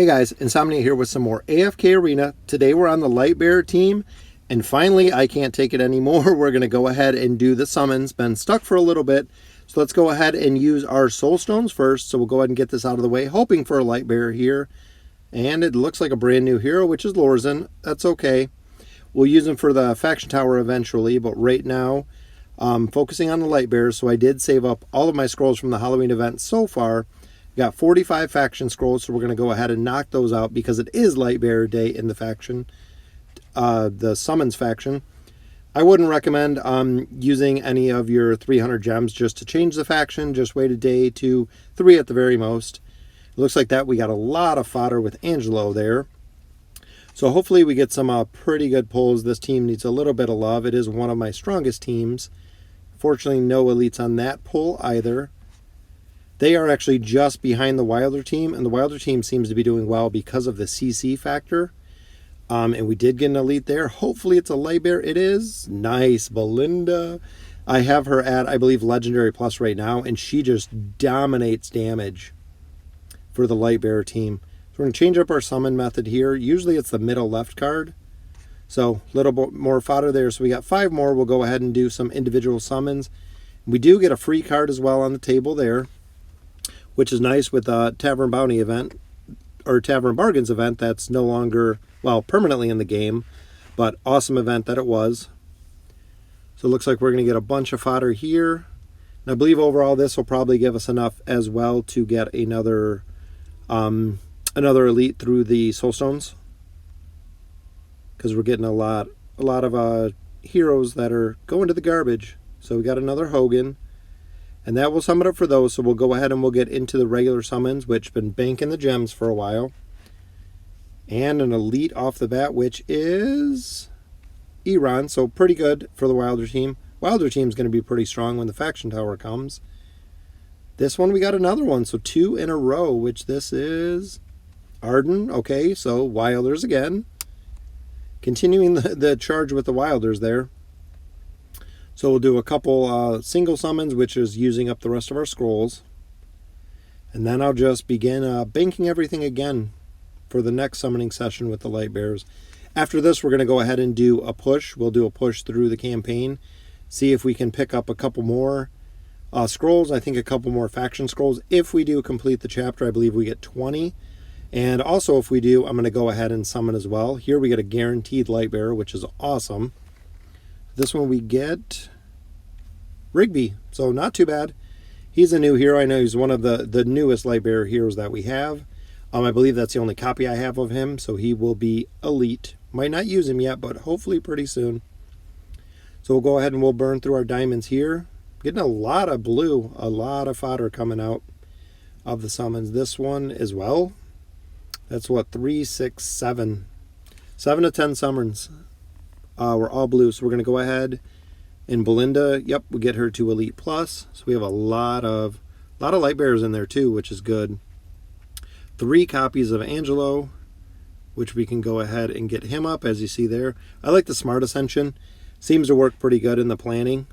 Hey guys, Insomnia here with some more AFK Arena. Today we're on the Lightbearer team, and finally I can't take it anymore. We're going to go ahead and do the summons. Been stuck for a little bit, so let's go ahead and use our soul stones first. So we'll go ahead and get this out of the way, hoping for a Lightbearer here. And it looks like a brand new hero, which is Lorzen. That's okay. We'll use him for the faction tower eventually, but right now focusing on the Lightbearers. So I did save up all of my scrolls from the Halloween event so far. Got 45 faction scrolls, so we're going to go ahead and knock those out because it is Lightbearer Day in the faction, the summons faction. I wouldn't recommend using any of your 300 gems just to change the faction. Just wait a day to 3 at the very most. It looks like that we got a lot of fodder with Angelo there. So hopefully we get some pretty good pulls. This team needs a little bit of love. It is one of my strongest teams. Fortunately, no elites on that pull either. They are actually just behind the Wilder team, and the Wilder team seems to be doing well because of the CC factor. And we did get an elite there. Hopefully it's a Lightbearer. It is. Nice. Belinda. I have her at, I believe, Legendary Plus right now, and she just dominates damage for the Lightbearer team. So we're going to change up our summon method here. Usually it's the middle left card. So a little bit more fodder there. So we got 5 more. We'll go ahead and do some individual summons. We do get a free card as well on the table there, which is nice with a Tavern Bounty event, or Tavern Bargains event that's no longer, well, permanently in the game, but awesome event that it was. So it looks like we're going to get a bunch of fodder here. And I believe overall this will probably give us enough as well to get another elite through the soul stones, because we're getting a lot of heroes that are going to the garbage. So we got another Hogan. And that will sum it up for those. So we'll go ahead and we'll get into the regular summons, which been banking the gems for a while. And an elite off the bat, which is Iran. So pretty good for the Wilder team. Wilder team is going to be pretty strong when the faction tower comes. This one we got another one. So 2 in a row, which this is Arden. Okay, so Wilders again. Continuing the charge with the Wilders there. So we'll do a couple single summons, which is using up the rest of our scrolls. And then I'll just begin banking everything again for the next summoning session with the Lightbearers. After this, we're going to go ahead and do a push. We'll do a push through the campaign. See if we can pick up a couple more scrolls. I think a couple more faction scrolls. If we do complete the chapter, I believe we get 20. And also if we do, I'm going to go ahead and summon as well. Here we get a guaranteed Lightbearer, which is awesome. This one we get Rigby, so not too bad. He's a new hero. I know he's one of the newest Lightbearer heroes that we have. I believe that's the only copy I have of him, so he will be elite. Might not use him yet, but hopefully pretty soon. So we'll go ahead and we'll burn through our diamonds here. Getting a lot of blue, a lot of fodder coming out of the summons. This one as well. That's what, 3, 6, 7. 7 to 10 summons. We're all blue, so we're going to go ahead and Belinda, yep, we get her to Elite Plus. So we have a lot of Lightbearers in there too, which is good. 3 copies of Angelo, which we can go ahead and get him up, as you see there. I like the Smart Ascension. Seems to work pretty good in the planning.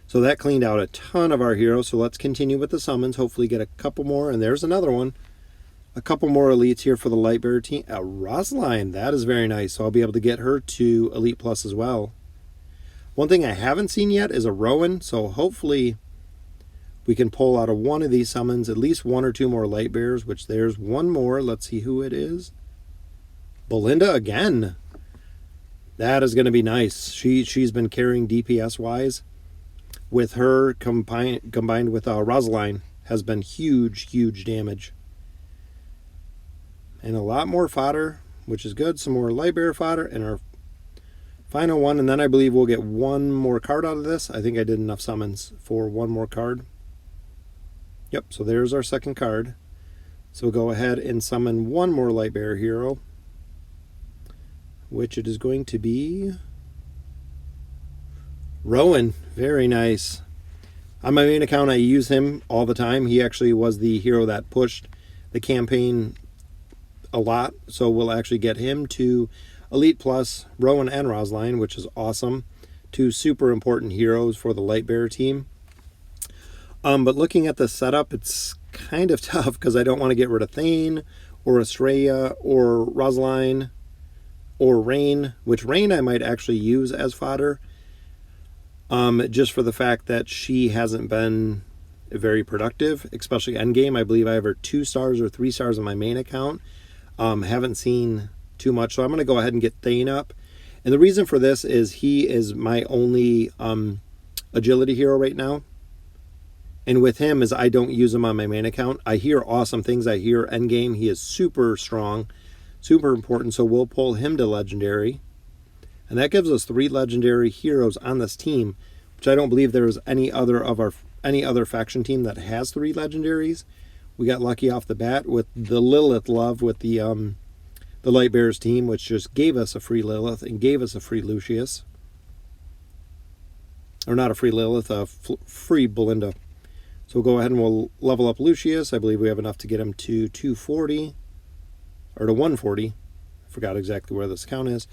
So that cleaned out a ton of our heroes. So let's continue with the summons. Hopefully get a couple more. And there's another one. A couple more elites here for the Lightbearer team. Rosaline, that is very nice. So I'll be able to get her to Elite Plus as well. One thing I haven't seen yet is a Rowan. So hopefully we can pull out of one of these summons at least 1 or 2 more Lightbearers, which there's one more. Let's see who it is. Belinda again. That is going to be nice. She's been carrying DPS-wise. With her combined with Rosaline has been huge damage. And a lot more fodder, which is good. Some more Lightbearer fodder, and our final one. And then I believe we'll get 1 more card out of this. I think I did enough summons for 1 more card. Yep, so there's our second card. So we'll go ahead and summon 1 more Lightbearer hero, which it is going to be Rowan. Very nice. On my main account, I use him all the time. He actually was the hero that pushed the campaign a lot, so we'll actually get him to Elite Plus, Rowan and Rosaline, which is awesome. 2 super important heroes for the Lightbearer team. But looking at the setup, it's kind of tough because I don't want to get rid of Thane or Estrella, or Rosaline, or Rain, which Rain I might actually use as fodder, just for the fact that she hasn't been very productive, especially endgame. I believe I have her 2 stars or 3 stars on my main account. Haven't seen too much, so I'm going to go ahead and get Thane up. And the reason for this is he is my only agility hero right now. And with him is I don't use him on my main account. I hear awesome things. I hear endgame. He is super strong, super important. So we'll pull him to legendary. And that gives us 3 legendary heroes on this team, which I don't believe there is any other faction team that has 3 legendaries. We got lucky off the bat with the Lilith love with the Lightbearers team, which just gave us a free Lilith and gave us a free Lucius. Or not a free Lilith, a free Belinda. So we'll go ahead and we'll level up Lucius. I believe we have enough to get him to 240. Or to 140. I forgot exactly where this count is.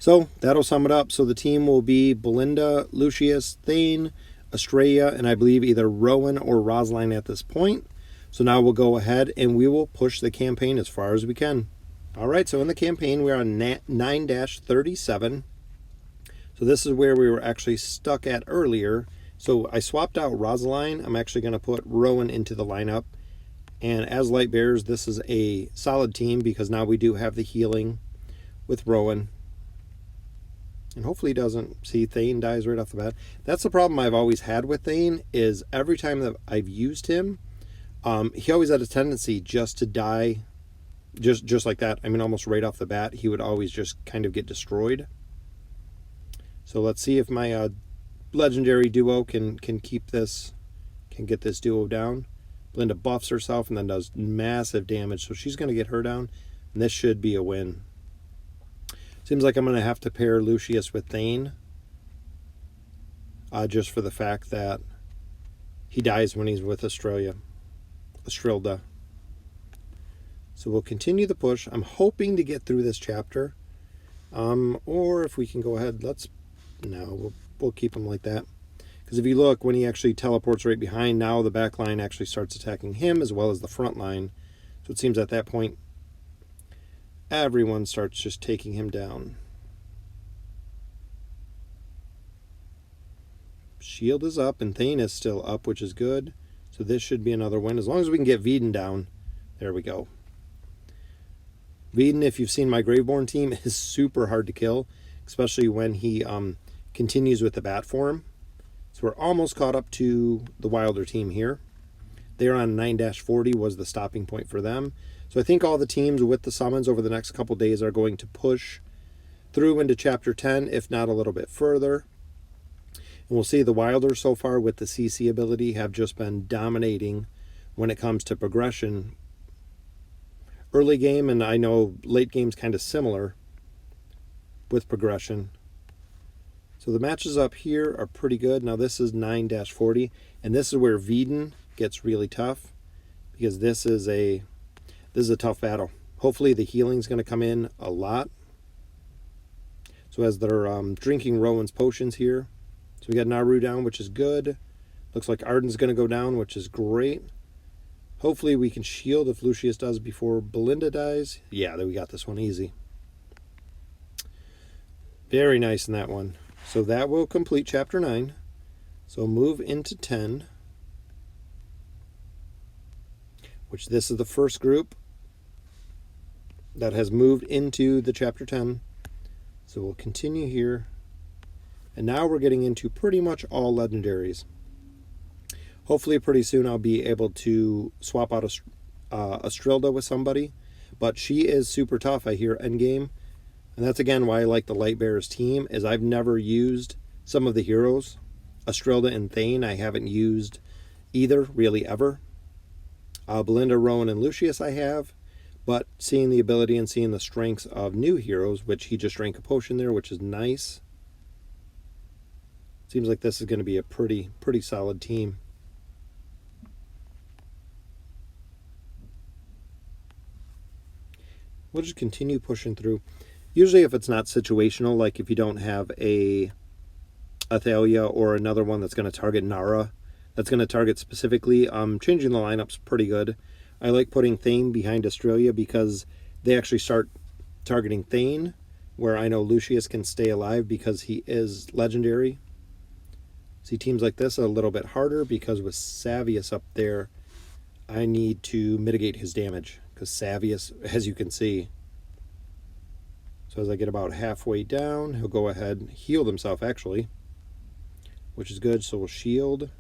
So that'll sum it up. So the team will be Belinda, Lucius, Thane, Estrella, and I believe either Rowan or Rosaline at this point. So now we'll go ahead and we will push the campaign as far as we can. Alright, so in the campaign we're on 9-37. So this is where we were actually stuck at earlier. So I swapped out Rosaline. I'm actually going to put Rowan into the lineup. And as Lightbearers, this is a solid team because now we do have the healing with Rowan. And hopefully he doesn't see Thane dies right off the bat. That's the problem I've always had with Thane, is every time that I've used him, he always had a tendency just to die just like that. I mean, almost right off the bat, he would always just kind of get destroyed. So let's see if my legendary duo can keep this, can get this duo down. Belinda buffs herself and then does massive damage, so she's going to get her down, and this should be a win. Seems like I'm going to have to pair Lucius with Thane, just for the fact that he dies when he's with Estrelda. So we'll continue the push. I'm hoping to get through this chapter, or if we can go ahead, we'll keep him like that. Because if you look, when he actually teleports right behind, now the back line actually starts attacking him as well as the front line. So it seems at that point, everyone starts just taking him down. Shield is up and Thane is still up, which is good. So this should be another win. As long as we can get Veden down. There we go. Veden, if you've seen my Graveborn team, is super hard to kill. Especially when he continues with the bat form. So we're almost caught up to the Wilder team here. They're on 9-40 was the stopping point for them. So I think all the teams with the summons over the next couple days are going to push through into Chapter 10, if not a little bit further. And we'll see the Wilders so far with the CC ability have just been dominating when it comes to progression. Early game, and I know late game's kind of similar with progression. So the matches up here are pretty good. Now this is 9-40, and this is where Veden gets really tough, because this is a tough battle. Hopefully the healing's going to come in a lot. So as they're drinking Rowan's potions here, so we got Naru down, which is good. Looks like Arden's going to go down, which is great. Hopefully we can shield if Lucius does before Belinda dies. Yeah, we got this one easy. Very nice in that one. So that will complete Chapter 9. So move into 10. Which this is the first group that has moved into the Chapter 10. So we'll continue here. And now we're getting into pretty much all legendaries. Hopefully pretty soon I'll be able to swap out Estrelda with somebody. But she is super tough, I hear, endgame. And that's again why I like the Lightbearers team, is I've never used some of the heroes. Estrelda and Thane I haven't used either, really ever. Belinda, Rowan, and Lucius I have. But seeing the ability and seeing the strengths of new heroes, which he just drank a potion there, which is nice. Seems like this is going to be a pretty solid team. We'll just continue pushing through. Usually if it's not situational, like if you don't have a Athalia or another one that's going to target Nara, that's going to target specifically, changing the lineup's pretty good. I like putting Thane behind Australia because they actually start targeting Thane, where I know Lucius can stay alive because he is legendary. See, teams like this are a little bit harder because with Savius up there, I need to mitigate his damage because Savius, as you can see, so as I get about halfway down, he'll go ahead and heal himself actually, which is good. So we'll shield.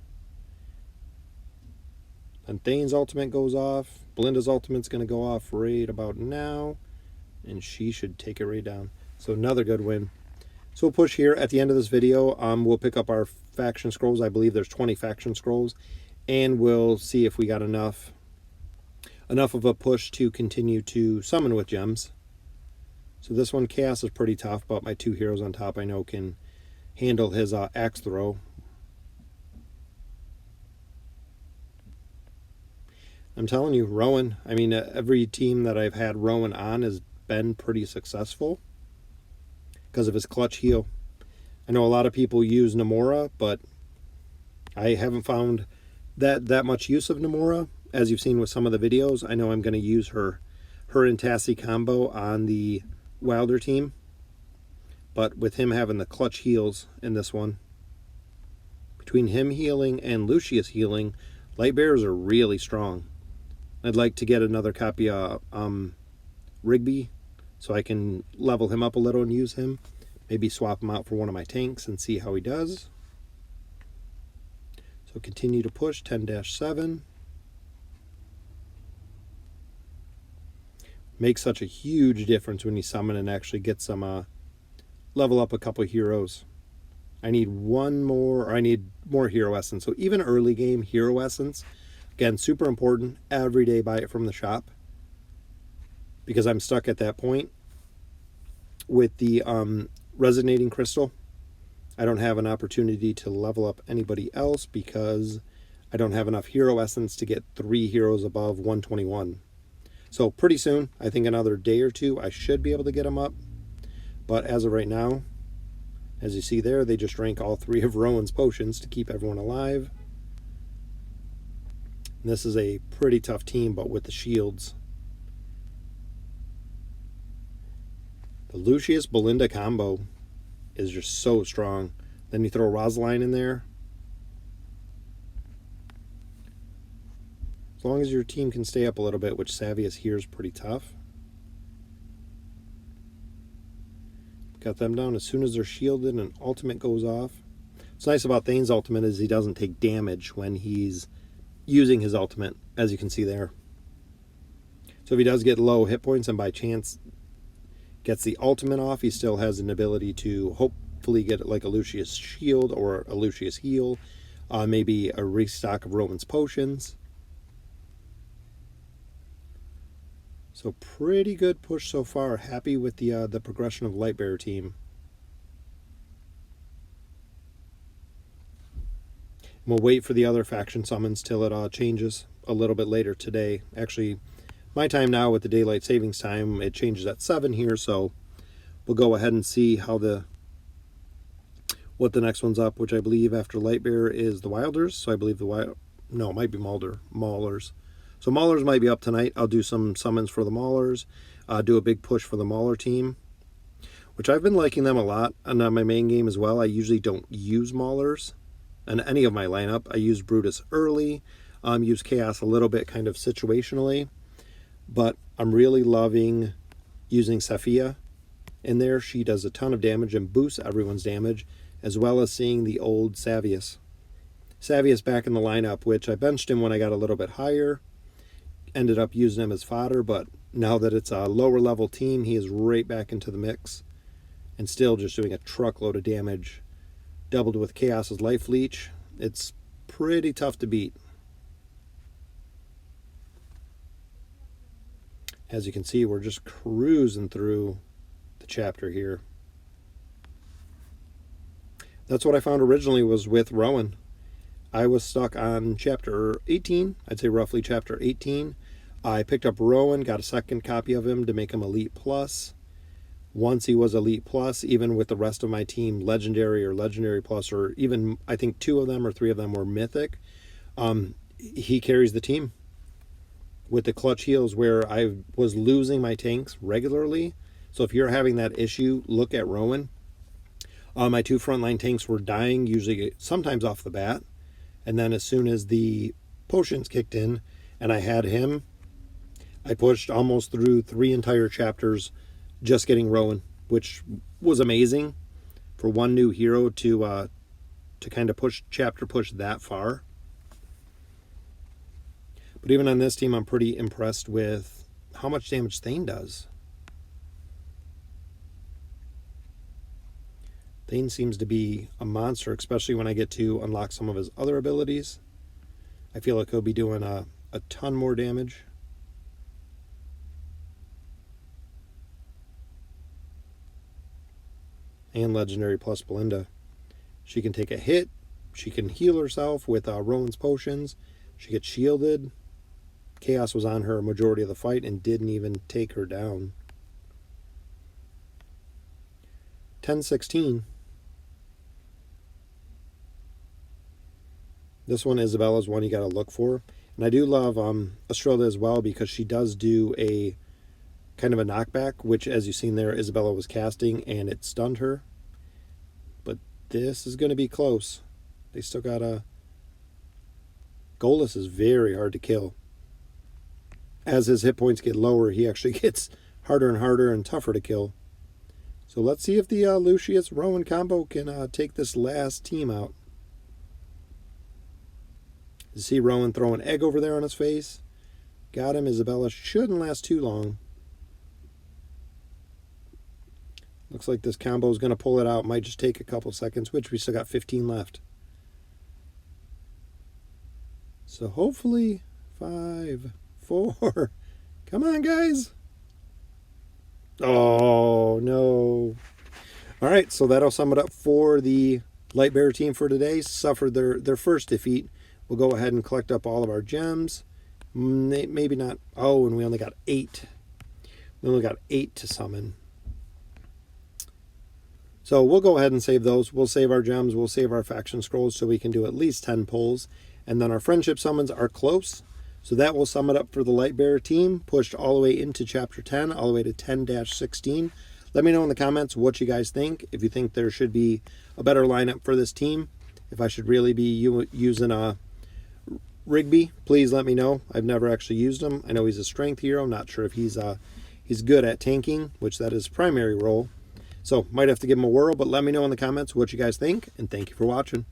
And Thane's ultimate goes off. Belinda's ultimate's going to go off right about now, and she should take it right down. So another good win. So we'll push here at the end of this video. We'll pick up our faction scrolls. I believe there's 20 faction scrolls, and we'll see if we got enough of a push to continue to summon with gems. So this one, Chaos, is pretty tough, but my 2 heroes on top I know can handle his axe throw. I'm telling you, Rowan, I mean, every team that I've had Rowan on has been pretty successful because of his clutch heal. I know a lot of people use Namora, but I haven't found that much use of Namora. As you've seen with some of the videos, I know I'm going to use her and Tassie combo on the Wilder team, but with him having the clutch heals in this one, between him healing and Lucius healing, Lightbearers are really strong. I'd like to get another copy of Rigby so I can level him up a little and use him. Maybe swap him out for one of my tanks and see how he does. So continue to push 10-7. Makes such a huge difference when you summon and actually get some level up a couple heroes. I need more hero essence. So even early game hero essence, again, super important. Every day buy it from the shop because I'm stuck at that point with the resonating crystal. I don't have an opportunity to level up anybody else because I don't have enough hero essence to get 3 heroes above 121. So pretty soon, I think another day or 2, I should be able to get them up. But as of right now, as you see there, they just drank all 3 of Rowan's potions to keep everyone alive. And this is a pretty tough team, but with the shields. The Lucius Belinda combo is just so strong. Then you throw Rosaline in there. As long as your team can stay up a little bit, which Savius here is pretty tough. Got them down as soon as they're shielded and ultimate goes off. What's nice about Thane's ultimate is he doesn't take damage when he's using his ultimate, as you can see there. So if he does get low hit points and by chance gets the ultimate off, he still has an ability to hopefully get like a Lucius shield or a Lucius heal, maybe a restock of Rowan's potions. So pretty good push so far. Happy with the progression of Lightbearer team. We'll wait for the other faction summons till it changes a little bit later today. Actually, my time now with the daylight savings time, it changes at 7 here, so we'll go ahead and see how what the next one's up, which I believe after Lightbearer is the Wilders. So I believe no, it might be Maulers. So Maulers might be up tonight. I'll do some summons for the Maulers, do a big push for the Mauler team, which I've been liking them a lot. And on my main game as well, I usually don't use Maulers in any of my lineup. I use Brutus early, use Chaos a little bit kind of situationally, but I'm really loving using Saphia in there. She does a ton of damage and boosts everyone's damage, as well as seeing the old Savius. Savius back in the lineup, which I benched him when I got a little bit higher. Ended up using him as fodder, but now that it's a lower level team, he is right back into the mix and still just doing a truckload of damage, doubled with Chaos's life leech. It's pretty tough to beat. As you can see, we're just cruising through the chapter here. That's what I found originally was with Rowan. I was stuck on chapter 18, I'd say roughly chapter 18. I picked up Rowan, got a second copy of him to make him Elite Plus. Once he was Elite Plus, even with the rest of my team, Legendary or Legendary Plus, or even I think 2 of them or 3 of them were Mythic, he carries the team. with the clutch heals where I was losing my tanks regularly. So if you're having that issue, look at Rowan. My 2 frontline tanks were dying, usually sometimes off the bat. And then as soon as the potions kicked in and I had him, I pushed almost through 3 entire chapters just getting Rowan, which was amazing for one new hero to kind of push that far. But even on this team, I'm pretty impressed with how much damage Thane does. Thane seems to be a monster, especially when I get to unlock some of his other abilities. I feel like he'll be doing a ton more damage. And Legendary plus Belinda. She can take a hit. She can heal herself with Rowan's potions. She gets shielded. Chaos was on her a majority of the fight and didn't even take her down. 10-16. This one, Isabella's one you got to look for. And I do love Estrella as well because she does do a kind of a knockback, which as you've seen there, Isabella was casting and it stunned her. But this is going to be close. They still got a... Golas is very hard to kill. As his hit points get lower, he actually gets harder and harder and tougher to kill. So let's see if the Lucius-Rowan combo can take this last team out. You see Rowan throw an egg over there on his face. Got him. Isabella shouldn't last too long. Looks like this combo is going to pull it out. Might just take a couple seconds, which we still got 15 left. So hopefully 5, 4. Come on, guys. Oh, no. All right, so that'll sum it up for the Lightbearer team for today. Suffered their first defeat. We'll go ahead and collect up all of our gems. Maybe not. Oh, and we only got 8. We only got 8 to summon. So we'll go ahead and save those. We'll save our gems. We'll save our faction scrolls so we can do at least 10 pulls. And then our friendship summons are close. So that will sum it up for the Lightbearer team. Pushed all the way into Chapter 10, all the way to 10-16. Let me know in the comments what you guys think. If you think there should be a better lineup for this team. If I should really be using a Rigby, please let me know. I've never actually used him. I know he's a strength hero. I'm not sure if he's good at tanking, which that is his primary role. So might have to give him a whirl, but let me know in the comments what you guys think, and thank you for watching.